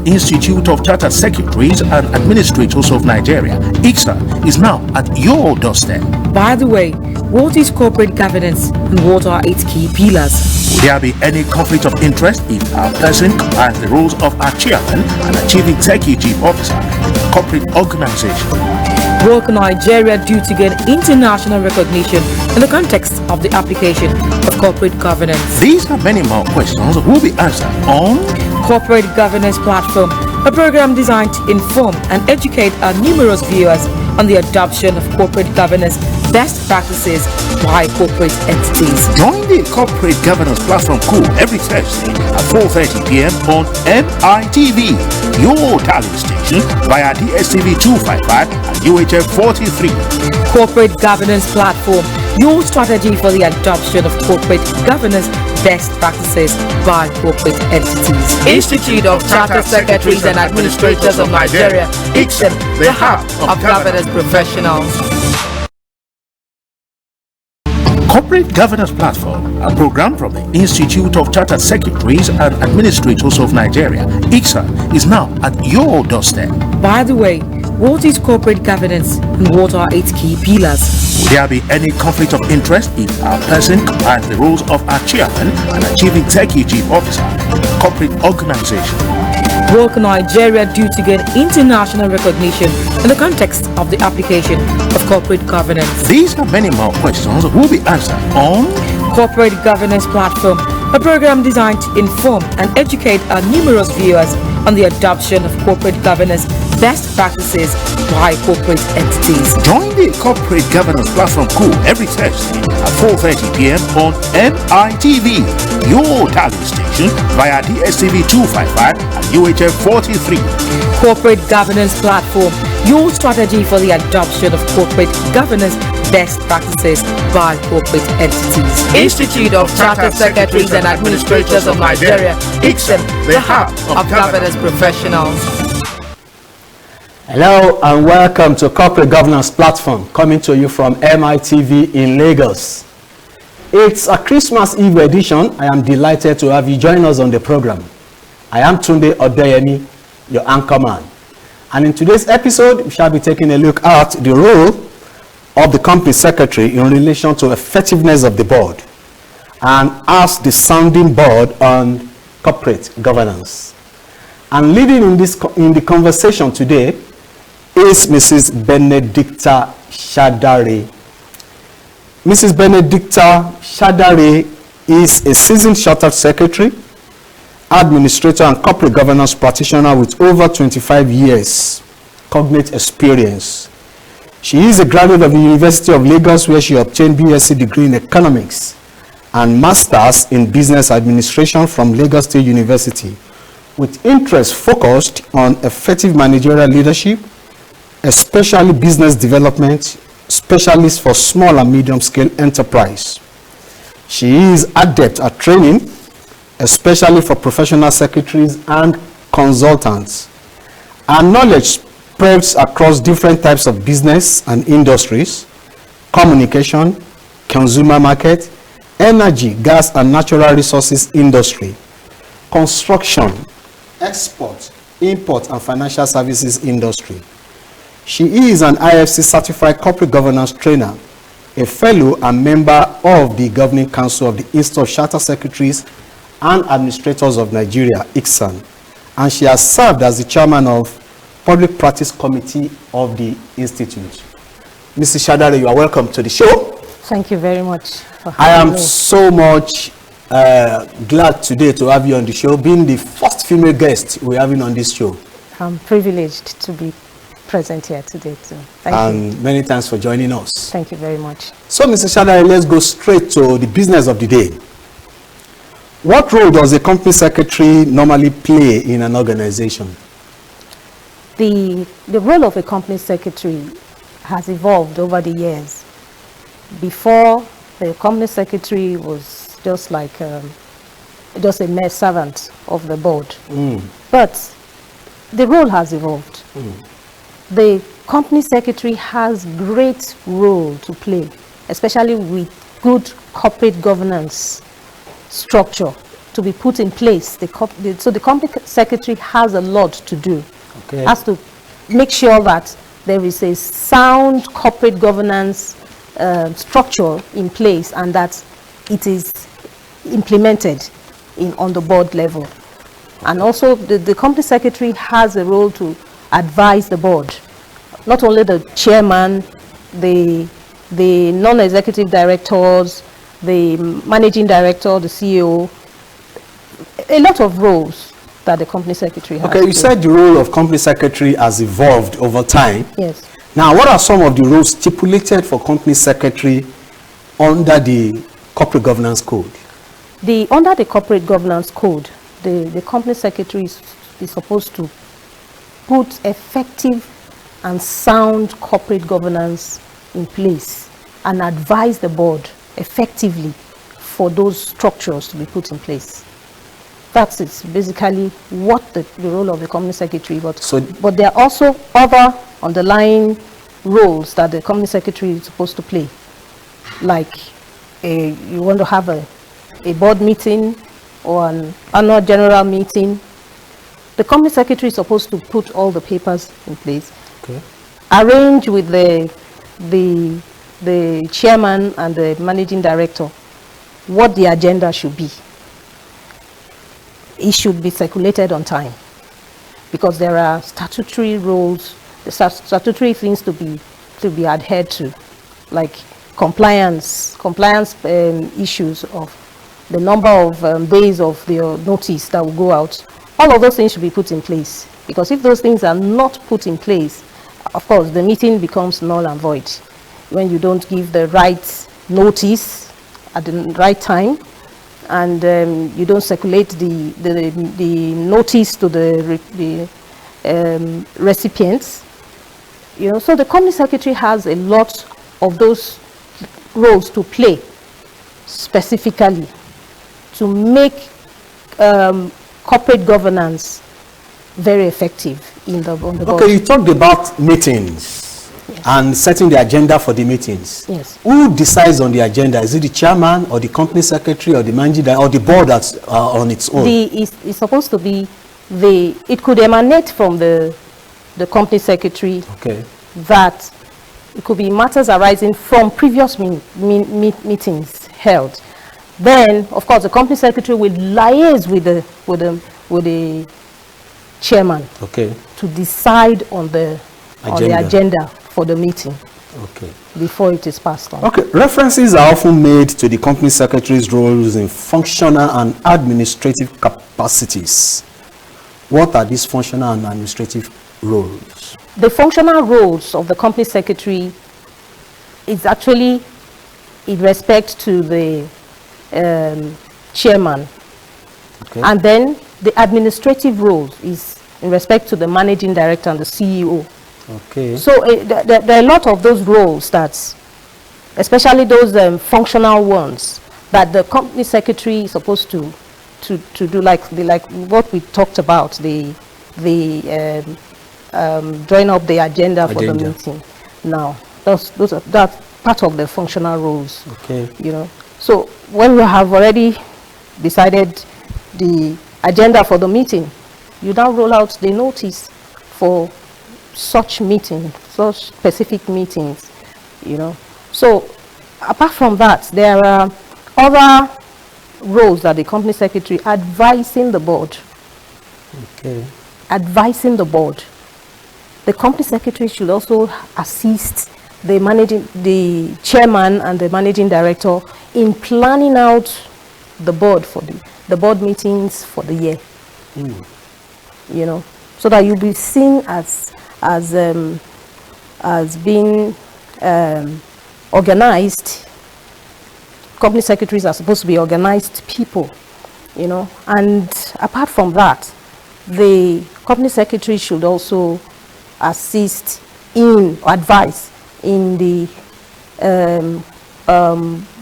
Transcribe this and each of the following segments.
Institute of Chartered Secretaries and Administrators of Nigeria, ICSAN, is now at your doorstep. By the way, what is corporate governance and what are its key pillars? Will there be any conflict of interest if a person combines the roles of a chairman and a chief executive officer in a corporate organization? What can Nigeria do to gain international recognition in the context of the application of corporate governance? These and many more questions will be answered on Corporate Governance Platform, a program designed to inform and educate our numerous viewers on the adoption of corporate governance best practices by corporate entities. Join the Corporate Governance Platform crew every Thursday at 4:30 p.m. on MITV, your talent station, via DSTV 255 and UHF 43. Corporate Governance Platform, your strategy for the adoption of corporate governance best practices by corporate entities. Institute of Chartered Secretaries and Administrators of Nigeria, ICSAN, the hub of governance professionals. Corporate Governance Platform, a program from the Institute of Chartered Secretaries and Administrators of Nigeria, ICSAN, is now at your doorstep. By the way, what is corporate governance and what are its key pillars? Will there be any conflict of interest if a person combines the roles of a chairman and a chief executive officer in a corporate organization? What can Nigeria do to gain international recognition in the context of the application of corporate governance? These and many more questions will be answered on Corporate Governance Platform, a program designed to inform and educate our numerous viewers on the adoption of corporate governance best practices by corporate entities. Join the Corporate Governance Platform crew every Thursday at 4:30 p.m. on MITV, your talent station, via DSTV 255 and UHF 43. Corporate Governance Platform, your strategy for the adoption of corporate governance best practices by corporate entities. Institute of Chartered Secretaries and Administrators of Nigeria, ICSAN, the hub of governance professionals. Hello and welcome to Corporate Governance Platform, coming to you from MITV in Lagos. It's a Christmas Eve edition. I am delighted to have you join us on the program. I am Tunde Odeyemi, your anchorman. And in today's episode, we shall be taking a look at the role of the company secretary in relation to effectiveness of the board and as the sounding board on corporate governance. And leading in the conversation today is Mrs. Benedicta SADARE. Mrs. Benedicta SADARE is a seasoned chartered secretary, administrator and corporate governance practitioner with over 25 years cognate experience. She is a graduate of the University of Lagos, where she obtained BSc degree in economics and masters in business administration from Lagos State University, with interest focused on effective managerial leadership, especially business development, specialist for small and medium scale enterprise. She is adept at training, especially for professional secretaries and consultants. Her knowledge spreads across different types of business and industries: communication, consumer market, energy, gas and natural resources industry, construction, export, import and financial services industry. She is an IFC certified corporate governance trainer, a fellow and member of the Governing Council of the Institute of Chartered Secretaries and Administrators of Nigeria, ICSAN, and she has served as the chairman of Public Practice Committee of the Institute. Mrs. SADARE, you are welcome to the show. Thank you very much for I having am me. so much glad today to have you on the show, being the first female guest we're having on this show. I'm privileged to be present here today too. Thank you. And many thanks for joining us. Thank you very much. So, Mr. SADARE, let's go straight to the business of the day. What role does a company secretary normally play in an organization? The role of a company secretary has evolved over the years. Before, the company secretary was just like just a mere servant of the board. But the role has evolved. The company secretary has great role to play, especially with good corporate governance structure to be put in place. So the company secretary has a lot to do. Okay. Has to make sure that there is a sound corporate governance structure in place, and that it is implemented on the board level. And also the company secretary has a role to advise the board, not only the chairman, the non-executive directors, the managing director, the CEO, a lot of roles that the company secretary has. Okay, you said the role of company secretary has evolved over time. Yes. Now, what are some of the roles stipulated for company secretary under the corporate governance code? Under the corporate governance code, the company secretary is supposed to put effective and sound corporate governance in place and advise the board effectively for those structures to be put in place. That's basically what the role of the company secretary. But there are also other underlying roles that the company secretary is supposed to play, like you want to have a board meeting or an annual general meeting. The company secretary is supposed to put all the papers in place, okay, arrange with the chairman and the managing director what the agenda should be. It should be circulated on time, because there are statutory rules, the statutory things to be adhered to, like compliance issues of the number of days of the notice that will go out. All of those things should be put in place, because if those things are not put in place, of course, the meeting becomes null and void when you don't give the right notice at the right time, and you don't circulate the notice to the recipients. You know, so the company secretary has a lot of those roles to play specifically to make corporate governance very effective on the board. Okay, you talked about meetings. Yes. And setting the agenda for the meetings. Yes. Who decides on the agenda? Is it the chairman or the company secretary or the manager or the board that's on its own? It's supposed to be it could emanate from the company secretary. Okay. That it could be matters arising from previous meetings held. Then, of course, the company secretary will liaise with the chairman. Okay. To decide on the agenda for the meeting. Okay. Before it is passed on. Okay. References are often made to the company secretary's roles in functional and administrative capacities. What are these functional and administrative roles? The functional roles of the company secretary is actually in respect to the chairman. Okay. And then the administrative roles is in respect to the managing director and the CEO. Okay. So there are a lot of those roles that, especially those functional ones, that the company secretary is supposed to do, like what we talked about, the drawing up the agenda for the meeting. Now, that's part of the functional roles. Okay. You know, so when you have already decided the agenda for the meeting, you now roll out the notice for such meetings, such specific meetings, you know. So apart from that, there are other roles that the company secretary advising the board. Okay. Advising the board. The company secretary should also assist the chairman and the managing director in planning out the board for the board meetings for the year. You know, so that you'll be seen as being organized. Company secretaries are supposed to be organized people, you know. And apart from that, the company secretary should also assist in or advise in the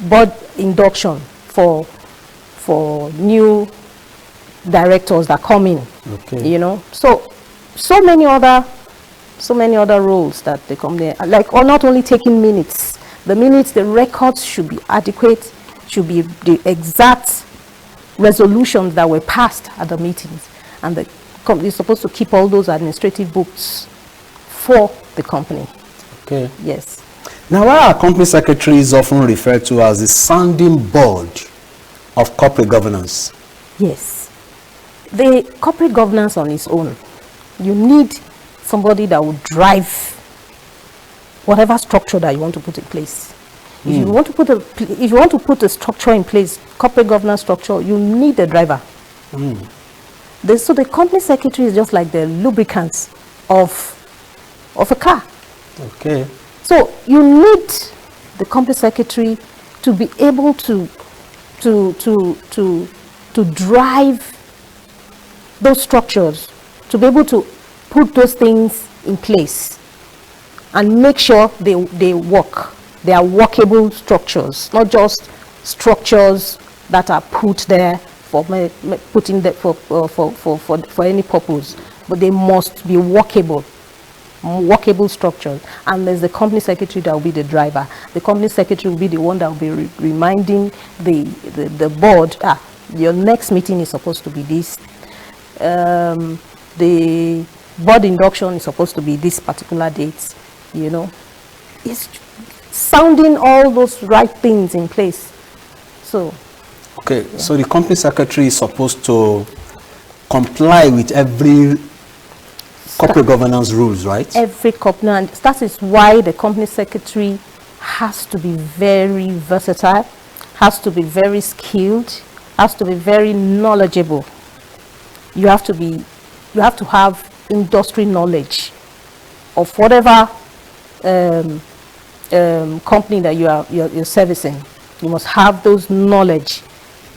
board induction for new directors that come in. Okay. You know, so many other roles that the company, like, or not only taking minutes, the records should be adequate, should be the exact resolutions that were passed at the meetings, and the company is supposed to keep all those administrative books for the company. Okay. Yes. Now, why are company secretaries often referred to as the sounding board of corporate governance? Yes. The corporate governance on its own, you need somebody that will drive whatever structure that you want to put in place. If you want to put a structure in place, corporate governance structure, you need a driver. So the company secretary is just like the lubricants of a car. Okay. So you need the company secretary to be able to drive those structures, to be able to put those things in place and make sure they work. They are workable structures, not just structures that are put there for any purpose, but they must be workable structures. And there's the company secretary that will be the driver. The company secretary will be the one that will be reminding the board, your next meeting is supposed to be this. The board induction is supposed to be this particular date. You know, it's sounding all those right things in place. So okay, yeah. So the company secretary is supposed to comply with every corporate governance rules, right? Every company, and that is why the company secretary has to be very versatile, has to be very skilled, has to be very knowledgeable. You have to have industry knowledge of whatever company that you're servicing. You must have those knowledge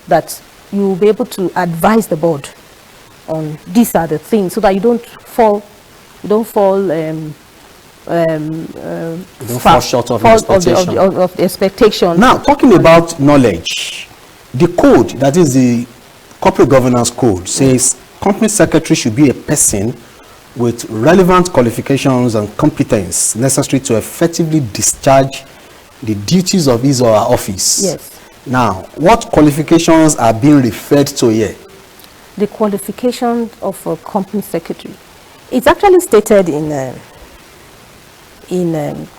that you will be able to advise the board on these are the things, so that you don't fall short of expectation. Of the expectation. Now, talking about knowledge, the code, that is the corporate governance code, says company secretary should be a person with relevant qualifications and competence necessary to effectively discharge the duties of his or her office. Yes. Now, what qualifications are being referred to here? The qualifications of a company secretary. It's actually stated in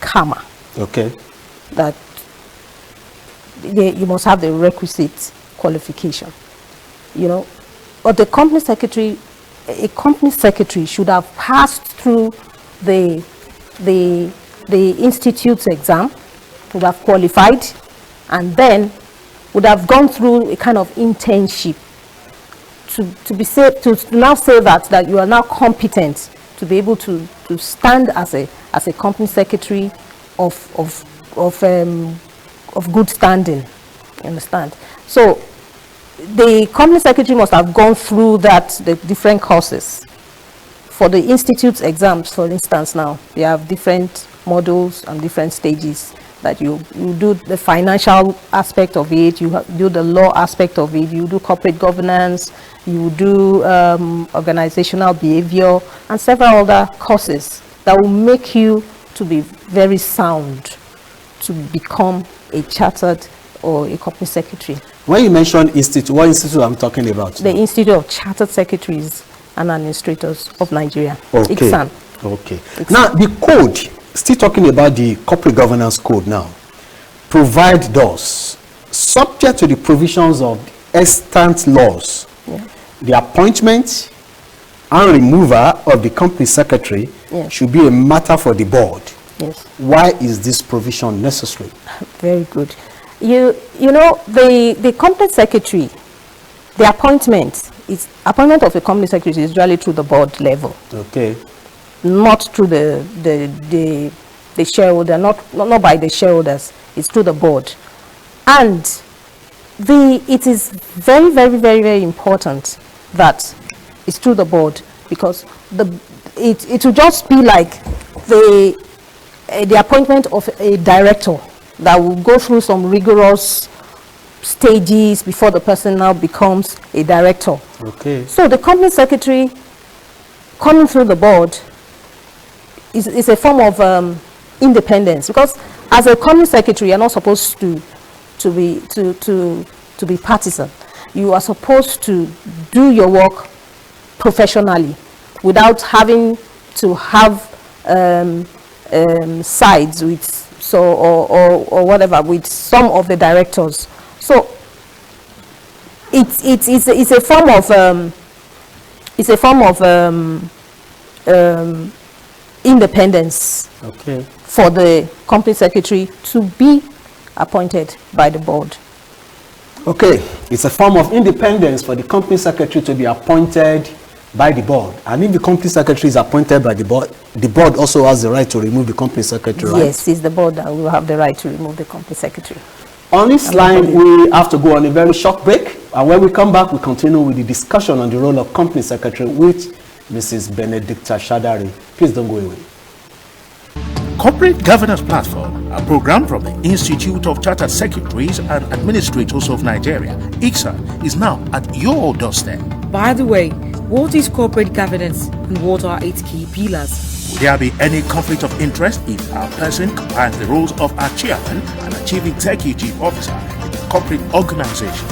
CAMA. Okay. That you must have the requisite qualification. You know, but the company secretary, a company secretary should have passed through the institute's exam, would have qualified, and then would have gone through a kind of internship to now say that you are now competent to be able to stand as a company secretary of good standing. You understand? So the company secretary must have gone through the different courses. For the institute's exams, for instance, now they have different modules and different stages that you do the financial aspect of it, you do the law aspect of it, you do corporate governance, you do organizational behavior, and several other courses that will make you to be very sound to become a chartered or a company secretary. When you mention institute, what institute I'm talking about? The Institute of Chartered Secretaries and Administrators of Nigeria. Okay. ICSAN. Okay. ICSAN. Now, the code, still talking about the corporate governance code now, provide those, subject to the provisions of extant laws, the appointment and removal of the company secretary should be a matter for the board. Yes. Why is this provision necessary? Very good. You know, the company secretary, the appointment of a company secretary is usually through the board level. Okay. Not through the shareholder, not by the shareholders. It's through the board, and it is very, very, very, very important that it's through the board, because it will just be like the appointment of a director that will go through some rigorous stages before the person now becomes a director. Okay. So the company secretary coming through the board is a form of independence, because as a company secretary, you're not supposed to be partisan. you are supposed to do your work professionally without having to have sides with or whatever with some of the directors. So it's a form of independence, Okay. for the company secretary to be appointed by the board. Okay, it's a form of independence for the company secretary to be appointed by the board. And if the company secretary is appointed by the board also has the right to remove the company secretary, right? Yes, it's the board that will have the right to remove the company secretary. On this line, we have to go on a very short break. And when we come back, we continue with the discussion on the role of company secretary with Mrs. Benedicta Shadari. Please don't go away. Corporate Governance Platform, a program from the Institute of Chartered Secretaries and Administrators of Nigeria, ICSAN, is now at your doorstep. By the way, what is corporate governance and what are its key pillars? Will there be any conflict of interest if a person combines the roles of a chairman and a chief executive officer in a corporate organization?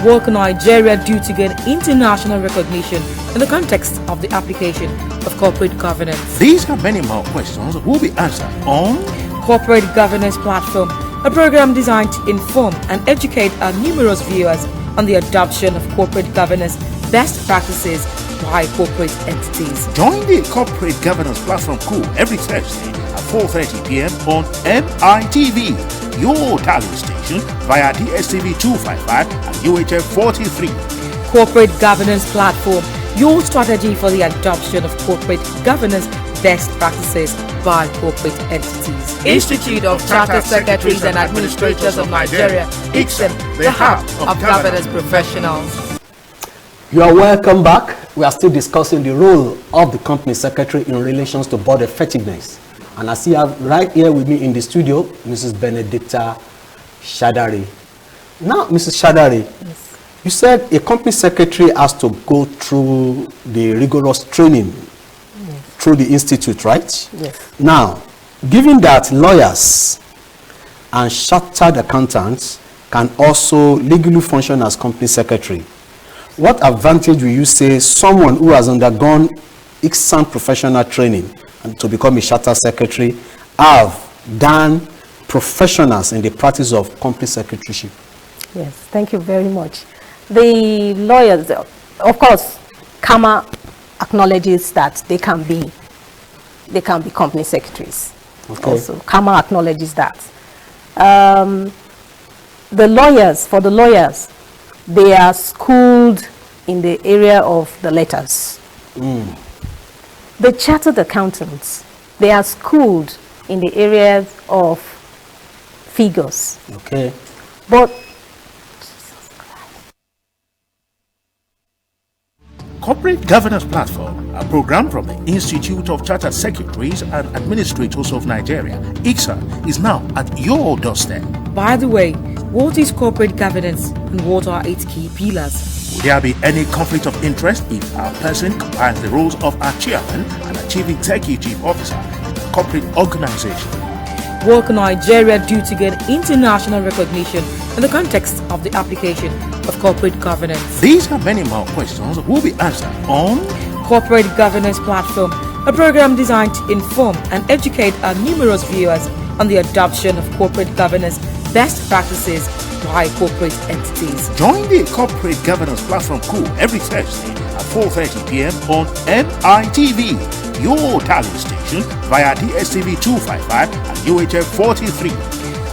What can Nigeria do to gain international recognition in the context of the application of corporate governance? These and many more questions will be answered on Corporate Governance Platform, a program designed to inform and educate our numerous viewers on the adoption of corporate governance best practices by corporate entities. Join the Corporate Governance Platform crew every Thursday at 4:30 p.m. on MITV, your talent station, via DSTV 255 and UHF 43. Corporate Governance Platform, your strategy for the adoption of corporate governance best practices by corporate entities. Institute of Chartered Secretaries and Administrators of Nigeria, ICSAN, the hub of governance professionals. You are welcome back. We are still discussing the role of the company secretary in relation to board effectiveness. And I see right here with me in the studio, Mrs. Benedicta Shadari. Now, Mrs. Shadari, Yes. you said a company secretary has to go through the rigorous training through the institute, right? Yes. Now, given that lawyers and chartered accountants can also legally function as company secretary, what advantage will you say someone who has undergone ICSAN professional training and to become a chartered secretary have than professionals in the practice of company secretaryship? Yes, thank you very much. The lawyers, of course, CAMA acknowledges that they can be company secretaries. Okay. Also, CAMA acknowledges that. The lawyers, they are schooled in the area of the letters. The chartered accountants, they are schooled in the areas of figures. Okay. But Corporate Governance Platform, a program from the Institute of Chartered Secretaries and Administrators of Nigeria, ICSAN, is now at your doorstep. By the way, what is corporate governance and what are its key pillars? Will there be any conflict of interest if a person combines the roles of a chairman and a chief executive officer in a corporate organization? What can Nigeria do to gain international recognition in the context of the application of corporate governance? These and many more questions will be answered on Corporate Governance Platform, a program designed to inform and educate our numerous viewers on the adoption of corporate governance best practices by corporate entities. Join the Corporate Governance Platform crew every Thursday at 4:30 p.m. on MITV, your talent station, via DSTV 255 and UHF 43.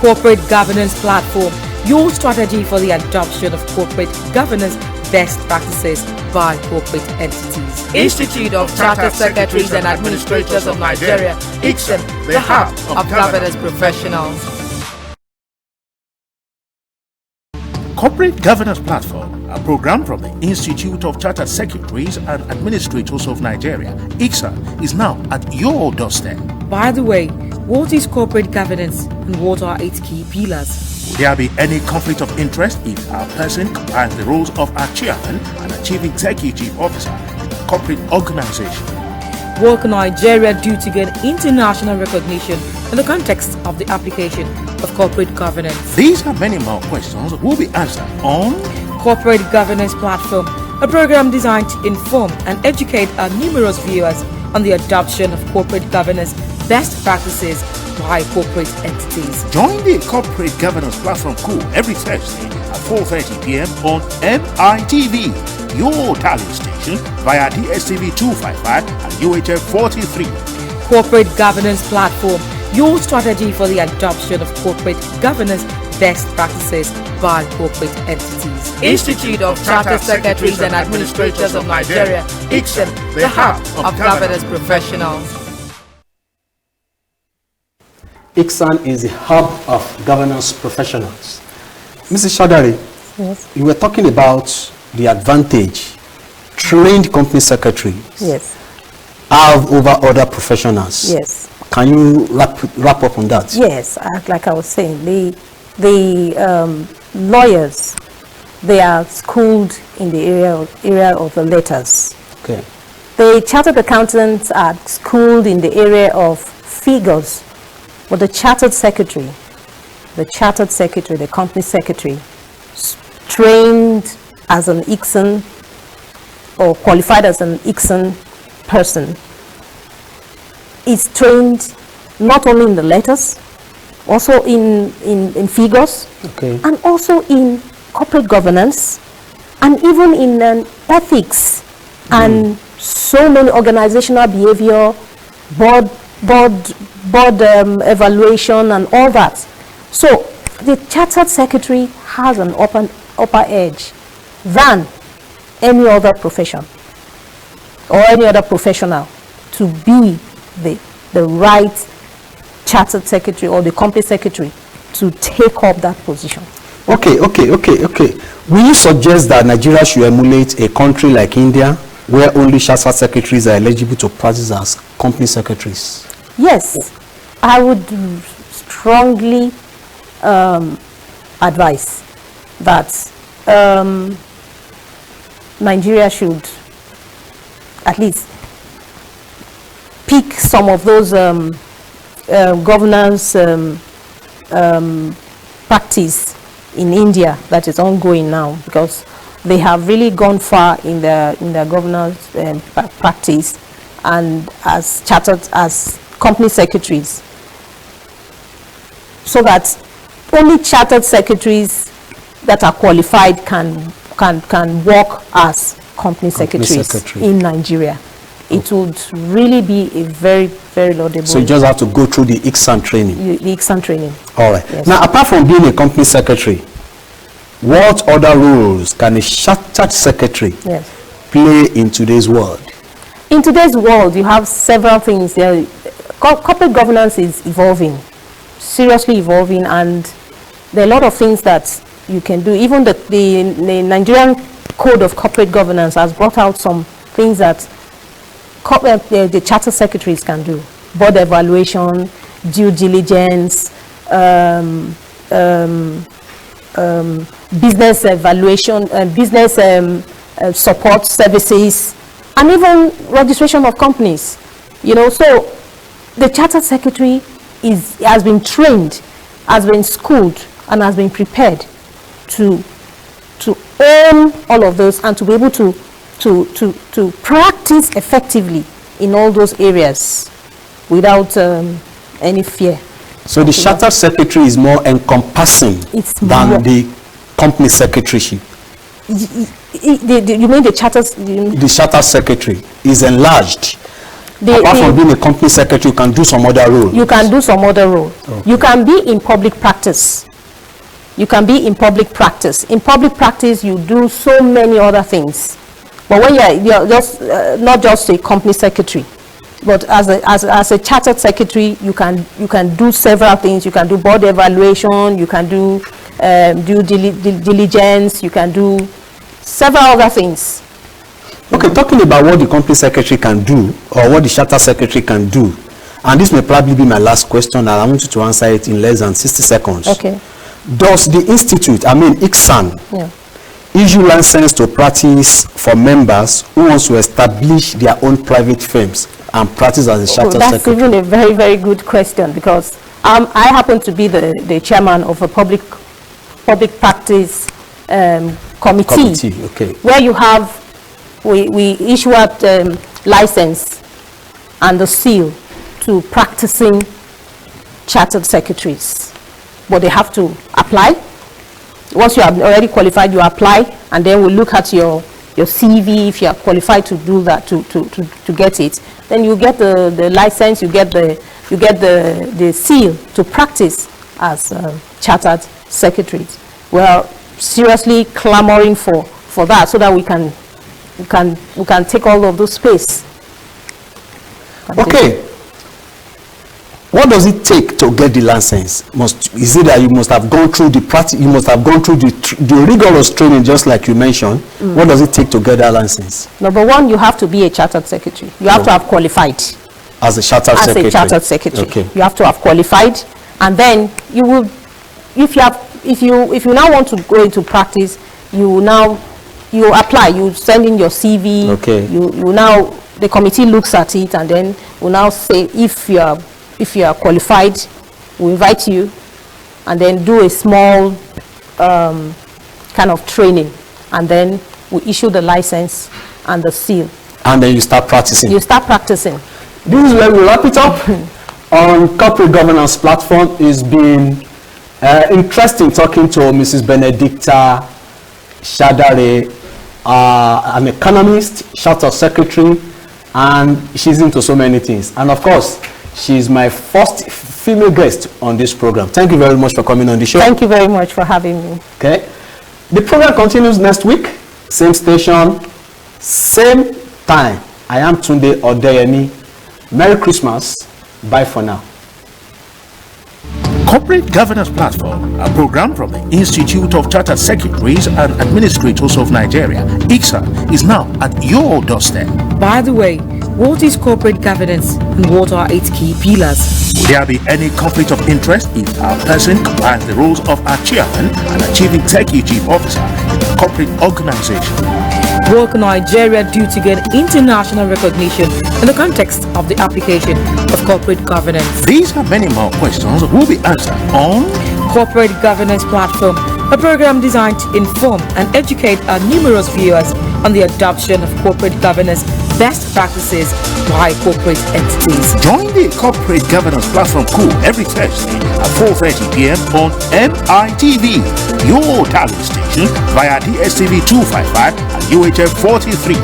Corporate Governance Platform, your strategy for the adoption of corporate governance best practices by corporate entities. Institute of Chartered Secretaries and Administrators of Nigeria, ICSAN, the hub of governance professionals. Corporate Governance Platform, a program from the Institute of Chartered Secretaries and Administrators of Nigeria, ICSAN, is now at your doorstep. By the way, what is corporate governance and what are its key pillars? Will there be any conflict of interest if a person combines the roles of a chairman and a chief executive officer in a corporate organization? What can Nigeria do to gain international recognition in the context of the application of corporate governance? These and many more questions will be answered on Corporate Governance Platform, a program designed to inform and educate our numerous viewers on the adoption of corporate governance best practices by corporate entities. Join the Corporate Governance Platform crew every Thursday at 4:30 p.m. on MITV, your talent station via DSTV 255 and UHF 43. Corporate Governance Platform, your strategy for the adoption of corporate governance best practices by corporate entities. Institute of Chartered Secretaries and Administrators of Nigeria, ICSAN, the hub of governance professionals. ICSAN is the hub of governance professionals. Mrs. SADARE, Yes. you were talking about the advantage trained company secretaries Yes. have over other professionals. Yes. Can you wrap up on that? Yes. Like I was saying, the lawyers, they are schooled in the area of the letters. Okay. The chartered accountants are schooled in the area of figures, but the chartered secretary, the company secretary, trained as an ICSAN or qualified as an ICSAN person, is trained not only in the letters, also in figures, Okay. and also in corporate governance, and even in ethics, and so many organizational behavior, board evaluation, and all that. So the chartered secretary has an upper edge than any other profession or any other professional to be the right chartered secretary or the company secretary to take up that position. Okay. Will you suggest that Nigeria should emulate a country like India, where only chartered secretaries are eligible to practice as company secretaries? Yes, I would strongly advise that Nigeria should at least pick some of those governance practice in India that is ongoing now, because they have really gone far in their governance practice and as company secretaries, so that only chartered secretaries that are qualified can work as company secretaries in Nigeria. It would really be a very, very laudable. So you just have to go through the ICSAN training. The ICSAN training. All right. Yes. Now, apart from being a company secretary, what other roles can a chartered secretary play in today's world? In today's world, you have several things. Corporate governance is evolving, seriously evolving, and there are a lot of things that you can do. Even the Nigerian Code of Corporate Governance has brought out some things that the chartered secretaries can do: board evaluation, due diligence, business evaluation, business support services, and even registration of companies. So the chartered secretary has been trained, has been schooled, and has been prepared to own all of those and to be able to practice effectively in all those areas without any fear. So the chartered secretary is more encompassing than the company secretaryship. You mean the chartered? The chartered secretary is enlarged. Apart from being a company secretary, you can do some other role. You can do some other role. Okay. You can be in public practice. You can be in public practice. In public practice, you do so many other things. But when you're just not just a company secretary, but as a chartered secretary, you can do several things. You can do board evaluation. You can do due diligence. You can do several other things. Okay, talking about what the company secretary can do, or what the chartered secretary can do, and this may probably be my last question, and I want you to answer it in less than 60 seconds. Okay. Does the institute, ICSAN, issue license to practice for members who want to establish their own private firms and practice as a chartered secretary? That's even a very, very good question, because I happen to be the chairman of a public practice committee, okay. where you have, we issue out license and the seal to practicing chartered secretaries. But they have to apply. Once you are already qualified, you apply, and then we look at your CV. If you are qualified to do that, to get it, then you get the license, you get the seal to practice as chartered secretaries. We are seriously clamoring for that, so that we can take all of those space. Okay. What does it take to get the license? Is it that you must have gone through the practice? You must have gone through the rigorous training, just like you mentioned. What does it take to get that license? Number one, you have to be a chartered secretary. You have to have qualified as a chartered secretary. As a chartered secretary. Okay. You have to have qualified, and then you will, if you now want to go into practice, you apply. You send in your CV. Okay. You now, the committee looks at it, and then will now say if you are qualified, we invite you, and then do a small kind of training, and then we issue the license and the seal. And then you start practicing. You start practicing. This is where we wrap it up. On corporate governance platform, it's been interesting talking to Mrs. Benedicta SADARE, an economist, chartered secretary, and she's into so many things. And of course, she's my first female guest on this program. Thank you very much for coming on the show. Thank you very much for having me. Okay. The program continues next week. Same station, same time. I am Tunde Odeyemi. Merry Christmas. Bye for now. Corporate Governance Platform, a program from the Institute of Chartered Secretaries and Administrators of Nigeria, ICSAN, is now at your doorstep. By the way, what is corporate governance and what are its key pillars? Will there be any conflict of interest if a person combines the roles of a chairman and a chief executive officer in a corporate organization? What can Nigeria do to get international recognition in the context of the application of corporate governance? These and many more questions will be answered on Corporate Governance Platform, a program designed to inform and educate our numerous viewers on the adoption of corporate governance best practices by corporate entities. Join the Corporate Governance Platform crew every Thursday at 4:30 p.m. on MITV, your talent station via DSTV 255 and UHF 43.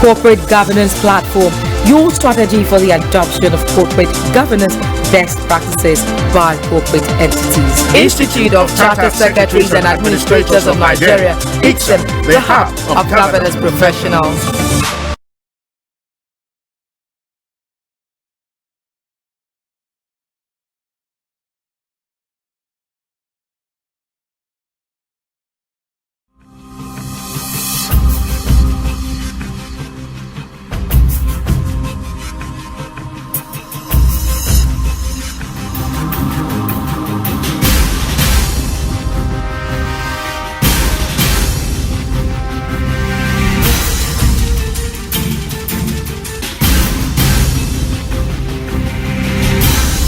Corporate Governance Platform, your strategy for the adoption of corporate governance best practices by corporate entities. Institute of Chartered Secretaries and Administrators of Nigeria, ICSAN, the hub of governance professionals.